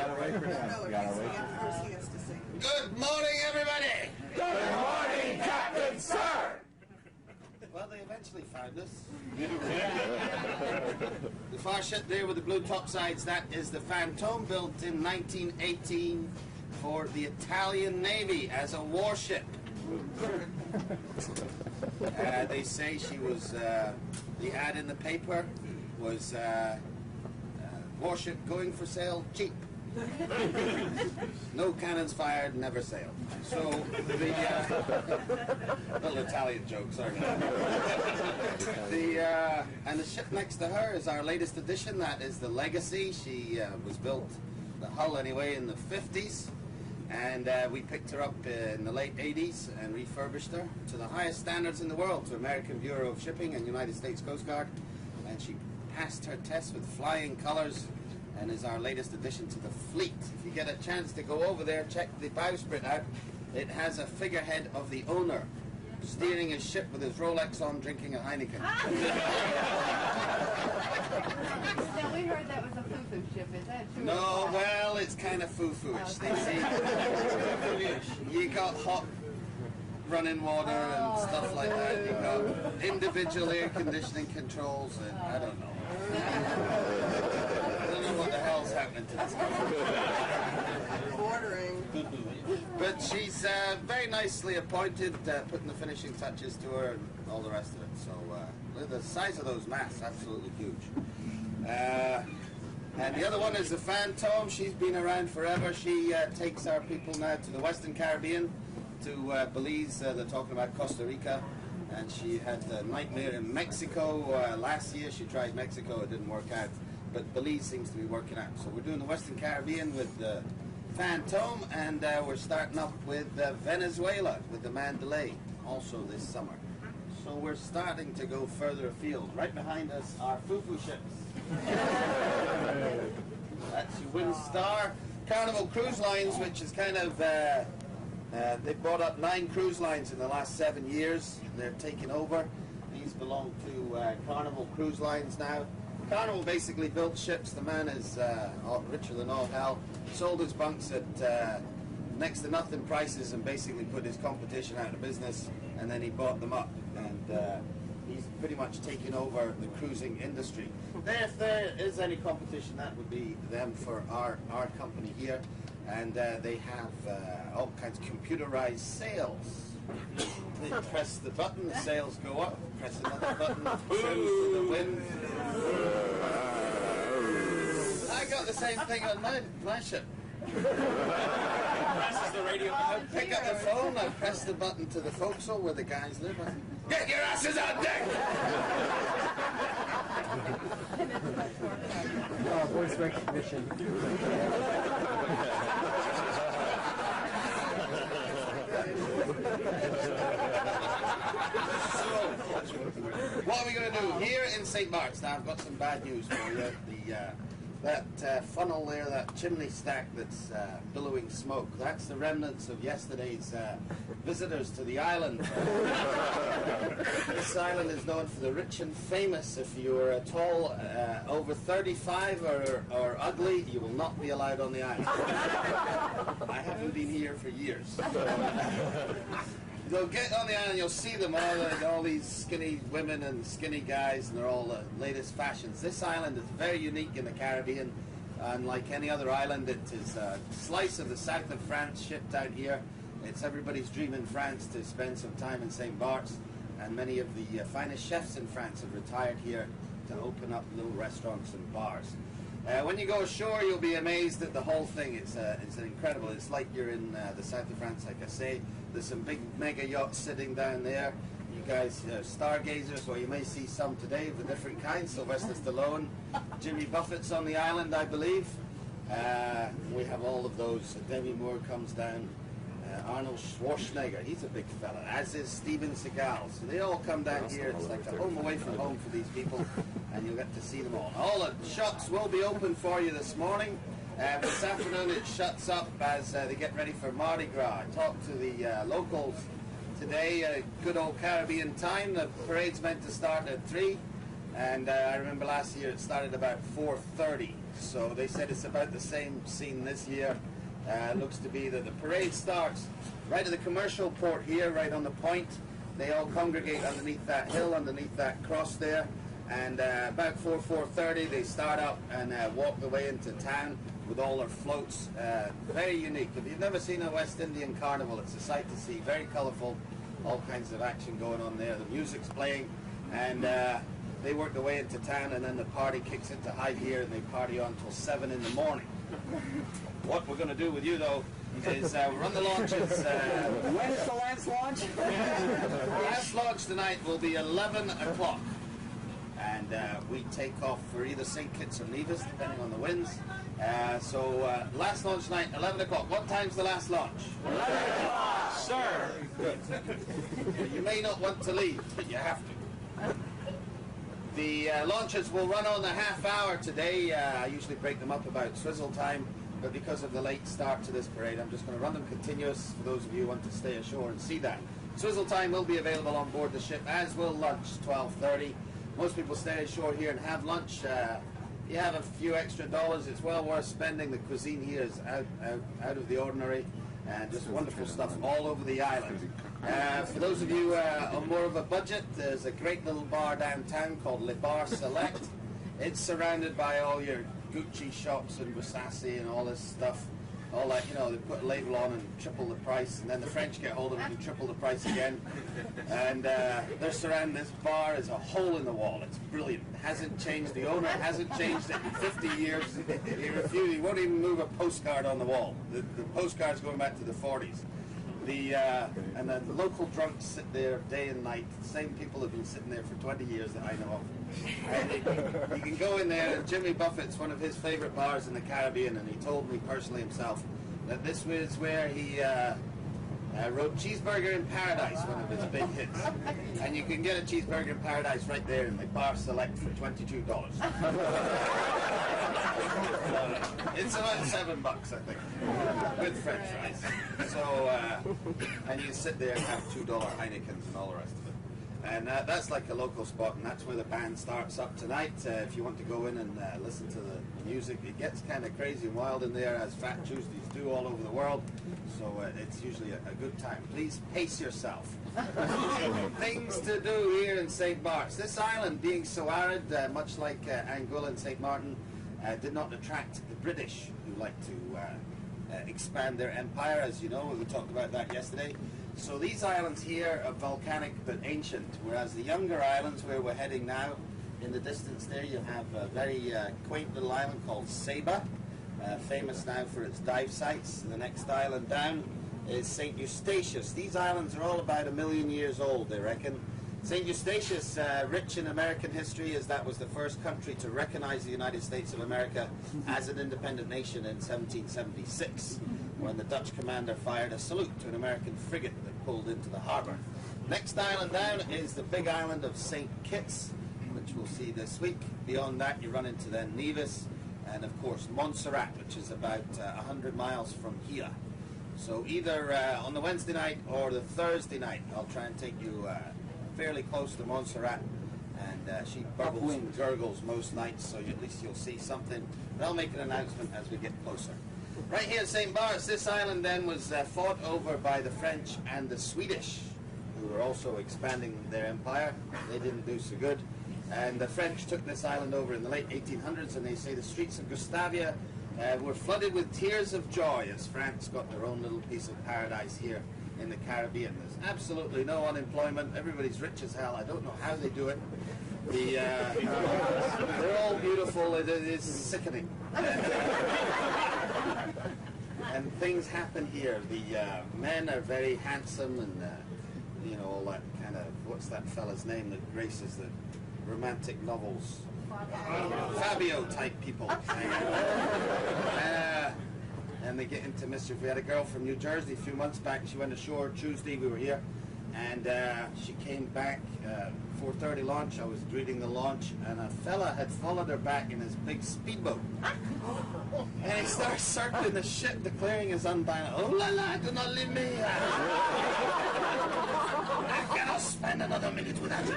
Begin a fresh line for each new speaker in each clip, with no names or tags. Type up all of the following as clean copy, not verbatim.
gotta wait for him.
No,
Gotta wait.
first he has to say.
Good morning, everybody!
Good morning, Captain, sir!
Well, they eventually found us. The far ship there with the blue topsides, that is the Phantom, built in 1918 for the Italian Navy as a warship. They say she was, the ad in the paper was warship going for sale cheap. No cannons fired, never sailed. So the little Italian joke, sorry. And the ship next to her is our latest addition. That is the Legacy. She was built, the hull anyway, in the 50s, and we picked her up in the late 80s and refurbished her to the highest standards in the world, to American Bureau of Shipping and United States Coast Guard, and she passed her test with flying colors and is our latest addition to the fleet. If you get a chance to go over there, check the bowsprit out. It has a figurehead of the owner steering his ship with his Rolex on, drinking a Heineken.
Now, we heard that was a foo-foo ship. Is that true?
No, well, it's kind of foo-fooish. They say you got hot running water and stuff like that. You got individual air conditioning controls, and I don't know. What the hell's happening to this guy?
Bordering.
But she's very nicely appointed, putting the finishing touches to her and all the rest of it. So the size of those masts, absolutely huge. And the other one is the Phantom. She's been around forever. She takes our people now to the Western Caribbean, to Belize. They're talking about Costa Rica. And she had a nightmare in Mexico last year. She tried Mexico, it didn't work out. But Belize seems to be working out. So we're doing the Western Caribbean with the Phantom, and we're starting up with Venezuela, with the Mandalay, also this summer. So we're starting to go further afield. Right behind us are foo-foo ships. That's your Wind Star. Carnival Cruise Lines, which is kind of, they've bought up 9 cruise lines in the last 7 years. They're taking over. These belong to Carnival Cruise Lines now. Carnival basically built ships. The man is richer than all hell. Sold his bunks at next to nothing prices and basically put his competition out of business, and then he bought them up. And he's pretty much taken over the cruising industry. If there is any competition, that would be them for our company here. And they have all kinds of computerized sails. They press the button, the sails go up. Press another button, trims to the wind. I got the same thing on my ship. Presses the radio. I pick up the phone, I press the button to the forecastle where the guys live. I say, get your asses on deck!
Voice recognition.
What are we going to do here in St. Mark's? Now I've got some bad news for you. That funnel there, that chimney stack that's billowing smoke, that's the remnants of yesterday's visitors to the island. This island is known for the rich and famous. If you are at all over 35 or ugly, you will not be allowed on the island. I haven't been here for years. You'll get on the island, you'll see them all these skinny women and skinny guys, and they're all the latest fashions. This island is very unique in the Caribbean. Unlike any other island, it is a slice of the south of France shipped out here. It's everybody's dream in France to spend some time in St. Bart's, and many of the finest chefs in France have retired here to open up little restaurants and bars. When you go ashore, you'll be amazed at the whole thing. It's incredible. It's like you're in the south of France, like I say. There's some big mega yachts sitting down there. You guys are stargazers, or you may see some today of a different kind. Sylvester Stallone, Jimmy Buffett's on the island, I believe. We have all of those. Demi Moore comes down. Arnold Schwarzenegger, he's a big fella, as is Steven Seagal. So they all come down here. It's like a home away from home for these people, and you'll get to see them all. All the shops will be open for you this morning. This afternoon it shuts up as they get ready for Mardi Gras. I talked to the locals today, good old Caribbean time. The parade's meant to start at 3, and I remember last year it started about 4:30. So they said it's about the same scene this year. Looks to be that the parade starts right at the commercial port here, right on the point. They all congregate underneath that hill, underneath that cross there. And about 4:30 they start up and walk their way into town with all their floats. Very unique. If you've never seen a West Indian carnival, it's a sight to see. Very colourful, all kinds of action going on there. The music's playing, and they work their way into town, and then the party kicks into high gear, and they party on until 7 in the morning. What we're going to do with you, though, is run the launches.
When is the last launch?
The last launch tonight will be 11 o'clock. And we take off for either St. Kitts or Nevis, depending on the winds. So last launch tonight, 11 o'clock. What time's the last launch?
11 o'clock.
Sir. Good. You may not want to leave, but you have to. The launches will run on a half hour today. I usually break them up about swizzle time, but because of the late start to this parade, I'm just going to run them continuous for those of you who want to stay ashore and see that. Swizzle time will be available on board the ship, as will lunch, 12:30. Most people stay ashore here and have lunch. You have a few extra dollars. It's well worth spending. The cuisine here is out of the ordinary, and just wonderful stuff all over the island. For those of you on more of a budget, there's a great little bar downtown called Le Bar Select. It's surrounded by all your Gucci shops and Versace and all this stuff. All that, you know, they put a label on and triple the price, and then the French get hold of it and triple the price again. And they're surrounding this bar is a hole in the wall. It's brilliant. It hasn't changed. The owner hasn't changed it in 50 years. He won't even move a postcard on the wall. The postcard's going back to the 40s. And the local drunks sit there day and night. The same people have been sitting there for 20 years that I know of. And you can go in there, and Jimmy Buffett's one of his favorite bars in the Caribbean, and he told me personally himself that this was where he wrote Cheeseburger in Paradise, one of his big hits. And you can get a Cheeseburger in Paradise right there in the Bar Select for $22. It's about $7, I think, with French fries. So, and you sit there and have $2 Heinekens and all the rest of it. And that's like a local spot, and that's where the band starts up tonight. If you want to go in and listen to the music, it gets kind of crazy and wild in there, as Fat Tuesdays do all over the world. So it's usually a good time. Please pace yourself. Things to do here in St. Bart's. This island, being so arid, much like Anguilla and St. Martin, did not attract the British, who like to expand their empire, as you know. We talked about that yesterday. So these islands here are volcanic but ancient, whereas the younger islands where we're heading now, in the distance there you have a very quaint little island called Saba, famous now for its dive sites. The next island down is St. Eustatius. These islands are all about 1 million years old, they reckon. St. Eustatius, rich in American history, as that was the first country to recognize the United States of America as an independent nation in 1776, when the Dutch commander fired a salute to an American frigate that pulled into the harbor. Next island down is the big island of St. Kitts, which we'll see this week. Beyond that, you run into then Nevis, and of course Montserrat, which is about 100 miles from here. So either on the Wednesday night or the Thursday night, I'll try and take you fairly close to Montserrat, and she bubbles and gurgles most nights, so at least you'll see something. But I'll make an announcement as we get closer. Right here at St. Bart's, this island then was fought over by the French and the Swedish, who were also expanding their empire. They didn't do so good. And the French took this island over in the late 1800s, and they say the streets of Gustavia were flooded with tears of joy as France got their own little piece of paradise here in the Caribbean. There's absolutely no unemployment. Everybody's rich as hell. I don't know how they do it. They're all beautiful. It is sickening. And things happen here. The men are very handsome, and you know, all that kind of, what's that fella's name that graces the romantic novels? Fabio type people. And they get into mischief. We had a girl from New Jersey a few months back. She went ashore Tuesday. We were here, and she came back 4:30 launch. I was greeting the launch, and a fella had followed her back in his big speedboat. And he starts circling the ship, declaring his unbound. Oh la la, do not leave me. I cannot spend another minute without you.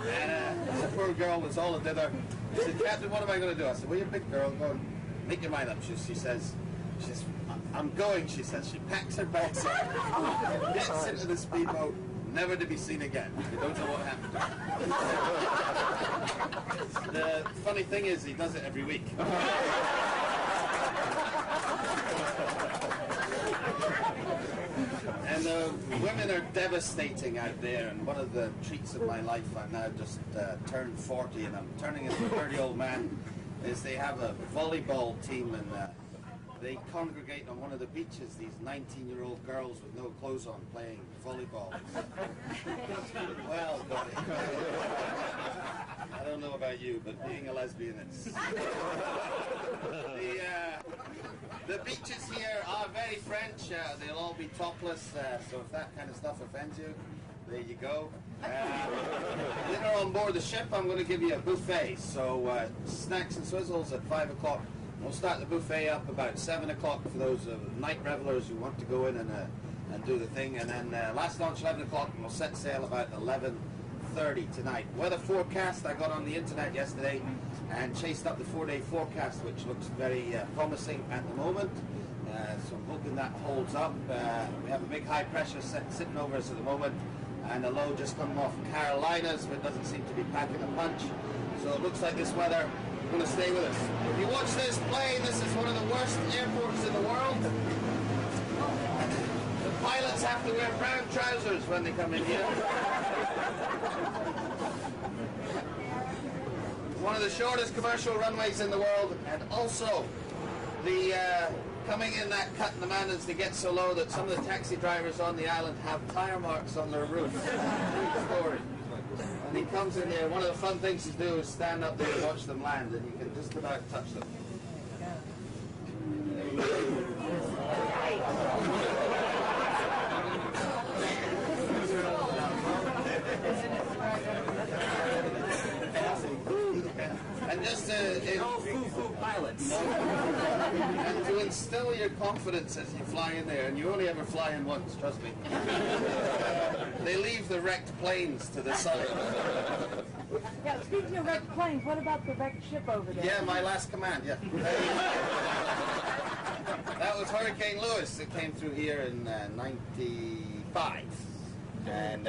And the poor girl was all a dither. She said, Captain, what am I going to do? I said, well, you're a big girl. Go and make your mind up. She says, I'm going, she says. She packs her bags up, gets into the speedboat, never to be seen again. You don't know what happened. The funny thing is, he does it every week. And the women are devastating out there, and one of the treats of my life, I've now just turned 40 and I'm turning into a 30-year-old man, is they have a volleyball team, and they congregate on one of the beaches, these 19-year-old girls with no clothes on playing volleyball. Well, buddy, I don't know about you, but being a lesbian, it's... The beaches here are very French. They'll all be topless, so if that kind of stuff offends you, there you go. Dinner on board the ship, I'm going to give you a buffet. So snacks and swizzles at 5 o'clock. We'll start the buffet up about 7 o'clock for those night revelers who want to go in and do the thing. And then last launch 11 o'clock, and we'll set sail about 11:30 tonight. Weather forecast I got on the internet yesterday and chased up the 4-day forecast, which looks very promising at the moment. So I'm hoping that holds up. We have a big high pressure sitting over us at the moment, and a low just coming off Carolinas, but doesn't seem to be packing a punch. So it looks like this weather is going to stay with us. If you watch this plane, this is one of the worst airports in the world. The pilots have to wear brown trousers when they come in here. One of the shortest commercial runways in the world, and also the coming in that cut in the mountains, they get so low that some of the taxi drivers on the island have tire marks on their roof. True story. And he comes in there, one of the fun things to do is stand up there and watch them land, and you can just about touch them. And just pilots. And to instill your confidence as you fly in there, and you only ever fly in once, trust me. They leave the wrecked planes to the side.
Yeah, speaking of wrecked planes, what about the wrecked ship over there?
Yeah, my last command, yeah. That was Hurricane Lewis that came through here in '95. And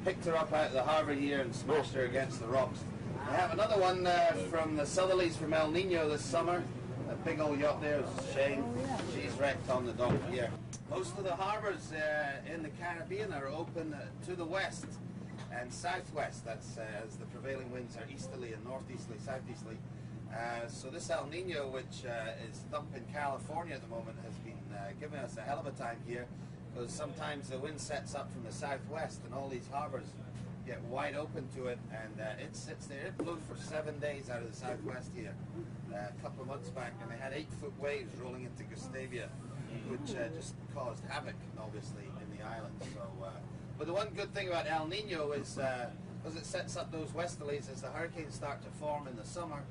picked her up out of the harbor here and smashed her against the rocks. I have another one from the southerlies from El Nino this summer. A big old yacht there, it's a shame. She's wrecked on the dock here. Most of the harbors in the Caribbean are open to the west and southwest. That's as the prevailing winds are easterly and northeasterly, southeasterly. So this El Nino, which is thumping California at the moment, has been giving us a hell of a time here, because sometimes the wind sets up from the southwest and all these harbors get wide open to it, and it sits there. It blew for 7 days out of the southwest here a couple of months back, and they had 8-foot waves rolling into Gustavia, which just caused havoc, obviously, in the island. So, but the one good thing about El Nino is, because it sets up those westerlies as the hurricanes start to form in the summer,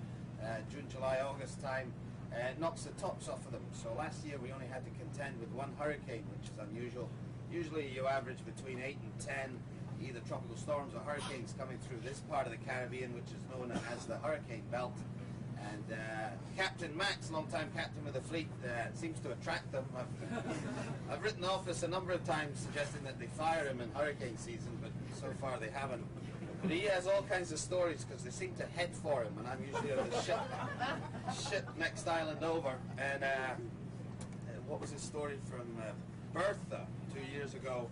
June, July, August time, it knocks the tops off of them. So last year we only had to contend with one hurricane, which is unusual. Usually you average between 8 and 10 either tropical storms or hurricanes coming through this part of the Caribbean, which is known as the hurricane belt. And Captain Max, long-time captain of the fleet, seems to attract them. I've written office a number of times suggesting that they fire him in hurricane season, but so far they haven't. But he has all kinds of stories, because they seem to head for him, and I'm usually on the ship next island over. And what was his story from Bertha 2 years ago?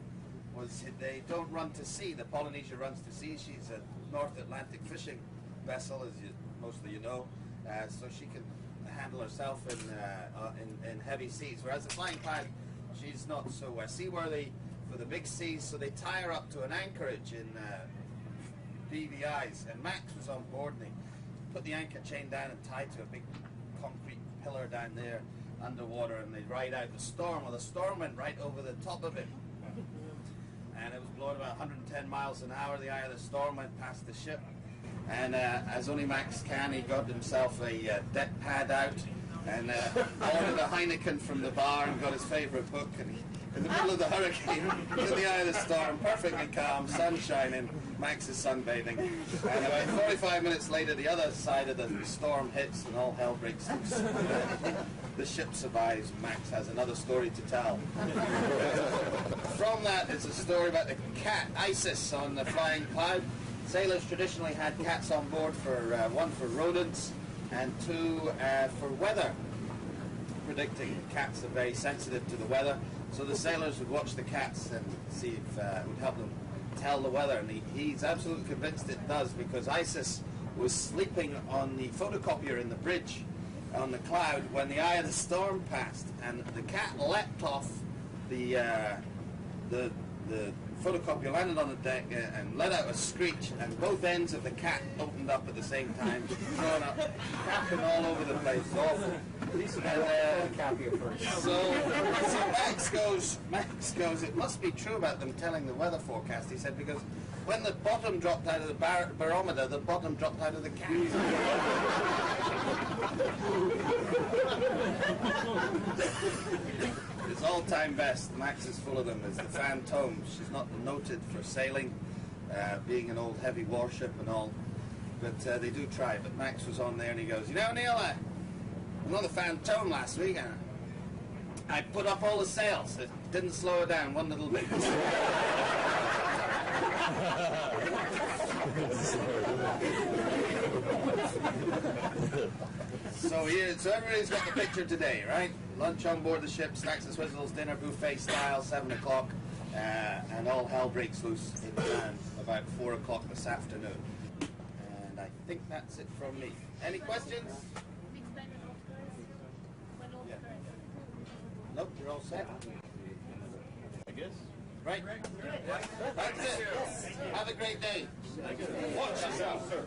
Was they don't run to sea. The Polynesia runs to sea. She's a North Atlantic fishing vessel, as most of you know, so she can handle herself in heavy seas. Whereas the Flying Flag, she's not so seaworthy for the big seas, so they tie her up to an anchorage in BVI's, and Max was on board, and they put the anchor chain down and tied to a big concrete pillar down there underwater, and they ride out the storm. Well, the storm went right over the top of it, and it was blowing about 110 miles an hour. The eye of the storm went past the ship, and as only Max can, he got himself a deck pad out and ordered a Heineken from the bar and got his favourite book. And in the middle of the hurricane, in the eye of the storm, perfectly calm, sun shining, Max is sunbathing. And about 45 minutes later, the other side of the storm hits and all hell breaks loose. The ship survives. Max has another story to tell. From that is a story about the cat, Isis, on the Flying Cloud. Sailors traditionally had cats on board for one for rodents and two for weather predicting. Cats are very sensitive to the weather, so the sailors would watch the cats and see if it would help them tell the weather, and he's absolutely convinced it does, because Isis was sleeping on the photocopier in the bridge on the Cloud when the eye of the storm passed, and the cat leapt off the photocopier, landed on the deck and let out a screech, and both ends of the cat opened up at the same time, throwing up, capping all over the place. Awful. So Max goes, it must be true about them telling the weather forecast, he said, because when the bottom dropped out of the barometer, the bottom dropped out of the cat. His all-time best, Max is full of them, is the Phantom. She's not noted for sailing, being an old heavy warship and all, but they do try. But Max was on there and he goes, you know, Neil, I was on the Phantom last week and I put up all the sails. It didn't slow her down one little bit. So everybody's got the picture today, right? Lunch on board the ship, snacks and swizzles, dinner buffet style, 7 o'clock, and all hell breaks loose in town about 4 o'clock this afternoon. And I think that's it from me. Any questions? Yeah. Nope, you're all set. I guess. Right. That's it. Have a great day. Watch yourself, sir.